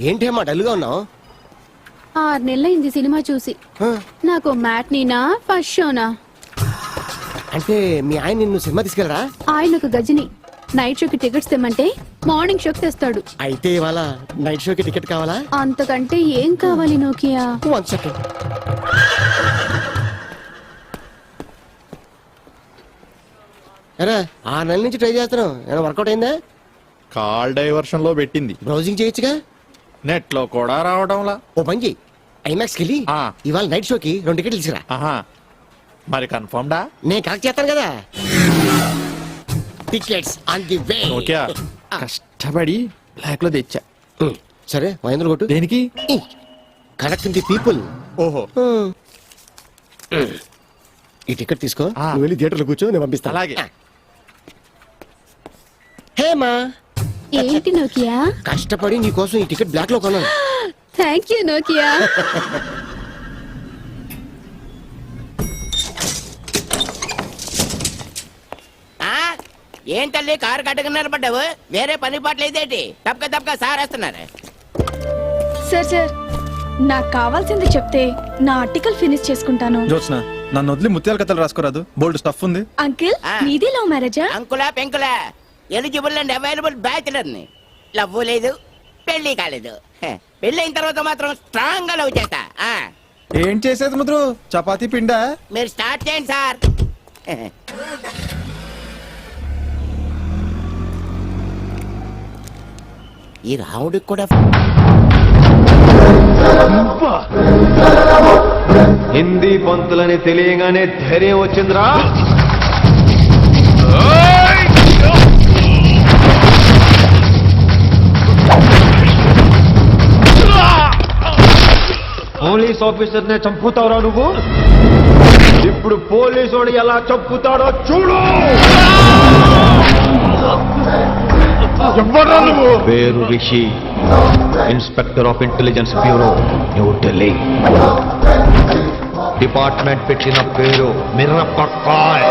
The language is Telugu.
ఏంటేమా డల్గా ఉన్నావు? 6 నెలలైంది సినిమా చూసి. నాకు మ్యాట్నీనా ఫస్ట్ షోనా? అంటే మీ ఆయన నిన్ను సినిమా తీసుకెళ్ళరా? ఆయనకు గజని నైట్ షోకి టికెట్స్ తెమ్మంటే మార్నింగ్ షోకి తెస్తాడు. అయితే ఇవాళ నైట్ షోకి టికెట్ కావాలా? అంతకంటే ఏం కావాలి నోకియా? 1 సెకండ్. అరే 6 నెలల నుంచి ట్రై చేస్తున్నావు, ఏమైనా వర్కౌట్ అయిందా? కాల్ డైవర్షన్ లో పెట్టింది. బ్రౌజింగ్ చేయొచ్చుగా. నెట్ లో కూడా రావడంలా. ఓ పని చెయ్యి, ఐమాక్స్కి వెళ్ళి ఇవాళ నైట్ షోకి 2 టికెట్లు తీసుకురా. ఆహా, మరి కన్ఫర్మ్ డా? నేను కరెక్ట్ చేస్తాను కదా. Tickets on the way. Okay, కష్టపడి బ్లాక్ లో తెచ్చా. సరే 500 కొట్టు. దేనికి? Connecting the people. ఓహో, ఈ టికెట్ తీసుకో, నువ్వు వెళ్ళి థియేటర్లో కూర్చో, నేను పంపిస్తాను. అలాగే. హేమా, ఏంటి నోకియా? కష్టపడి నీ కోసం ఈ టికెట్ బ్లాక్ లో కొన్నాను. Thank you Nokia. ఏంటల్లి కారు కట్టుకుని నిలబడ్డావు? వేరే పని పాటలేదేటి? తప్పక సార్ వస్తున్నారు. సార్ నాకు కావాల్సింది చెప్తే నా ఆర్టికల్ ఫినిష్ చేసుకుంటాను. జోత్స్న, నన్ను వదిలి ముత్యాల కథలు రాసుకోరాదు, బోల్డ్ స్టఫ్ ఉంది. అంకిల్, నీది లవ్ మ్యారేజా? అంకులా పెంకులా, ఎలిజిబుల్ అండ్ అవైలబుల్ బ్యాచులర్ ని. లవ్ లేదు, పెళ్లి కాలేదు. పెళ్లి అయిన తర్వాత మాత్రం స్ట్రాంగ్ గా లవ్ చేస్తా. ఏం చేసేది ముద్రు? చపాతీ పిండా? మీరు స్టార్ట్ చేయండి సార్. ఈ రావుడికి కూడా హిందీ పంతులని తెలియగానే ధైర్యం వచ్చిందిరా. పోలీస్ ఆఫీసర్ నే చంపుతావురా నువ్వు. ఇప్పుడు పోలీసు ఎలా చంపుతాడో చూడు. పేరు Rishi, inspector of intelligence bureau, New Delhi. Department పెట్టిన పేరు మిర్రపక్కాయ్.